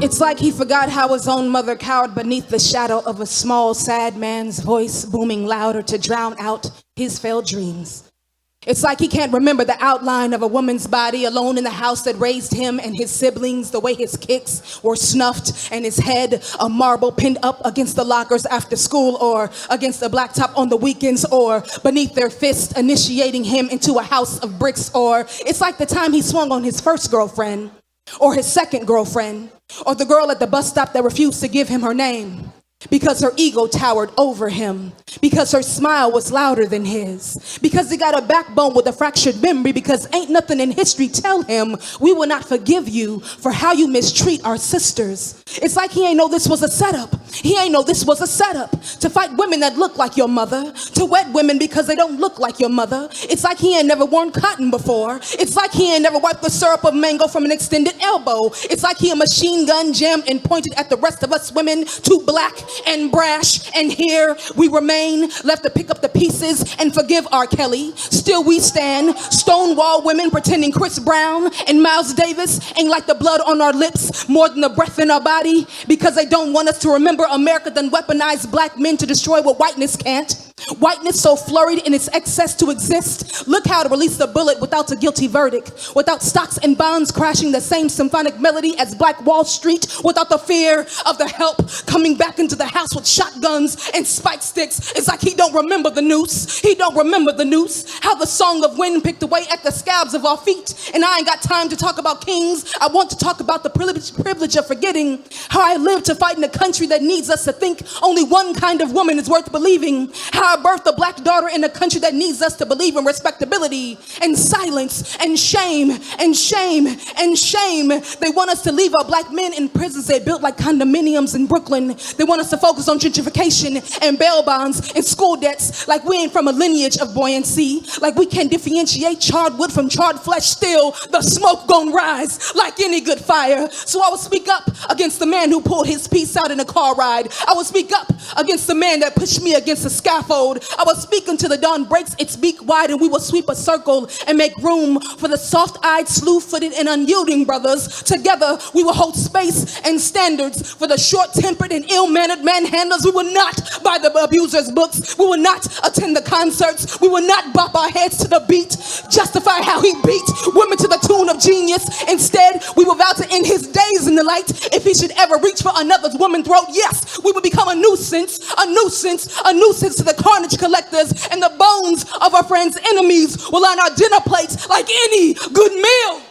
It's like he forgot how his own mother cowered beneath the shadow of a small, sad man's voice booming louder to drown out his failed dreams. It's like he can't remember the outline of a woman's body alone in the house that raised him and his siblings, the way his kicks were snuffed and his head a marble pinned up against the lockers after school, or against the blacktop on the weekends, or beneath their fist initiating him into a house of bricks. Or it's like the time he swung on his first girlfriend, or his second girlfriend, or the girl at the bus stop that refused to give him her name because her ego towered over him, because her smile was louder than his, because he got a backbone with a fractured memory, because ain't nothing in history tell him we will not forgive you for how you mistreat our sisters. It's like he ain't know this was a setup. He ain't know this was a setup to fight women that look like your mother, to wed women because they don't look like your mother. It's like he ain't never worn cotton before. It's like he ain't never wiped the syrup of mango from an extended elbow. It's like he a machine gun jammed and pointed at the rest of us women, too black and brash, and here we remain, left to pick up the pieces and forgive R. Kelly. Still we stand, stonewall women pretending Chris Brown and Miles Davis ain't like the blood on our lips more than the breath in our body, because they don't want us to remember America done weaponized black men to destroy what whiteness can't. Whiteness so flurried in its excess to exist. Look how to release the bullet without a guilty verdict, without stocks and bonds crashing the same symphonic melody as Black Wall Street, without the fear of the help coming back into the house with shotguns and spike sticks. It's like he don't remember the noose. He don't remember the noose. How the song of wind picked away at the scabs of our feet. And I ain't got time to talk about kings. I want to talk about the privilege of forgetting how I live to fight in a country that needs us to think only one kind of woman is worth believing. How I birthed a black daughter in a country that needs us to believe in respectability and silence and shame and shame and shame. They want us to leave our black men in prisons they built like condominiums in Brooklyn. They want us to focus on gentrification and bail bonds and school debts like we ain't from a lineage of buoyancy, like we can differentiate charred wood from charred flesh. Still, the smoke gon' rise like any good fire. So I will speak up against the man who pulled his piece out in a car ride. I will speak up against the man that pushed me against the scaffold. I will speak until the dawn breaks its beak wide, and we will sweep a circle and make room for the soft-eyed, slew-footed, and unyielding brothers. Together, we will hold space and standards for the short-tempered and ill-mannered manhandlers. We will not buy the abusers' books. We will not attend the concerts. We will not bop our heads to the beat, justify how he beat women to the tune of genius. Instead, we will vow to end his days in the light. If he should ever reach for another woman's throat, yes, we will become a nuisance, a nuisance, a nuisance to the carnage collectors, and the bones of our friends' enemies will line our dinner plates like any good meal.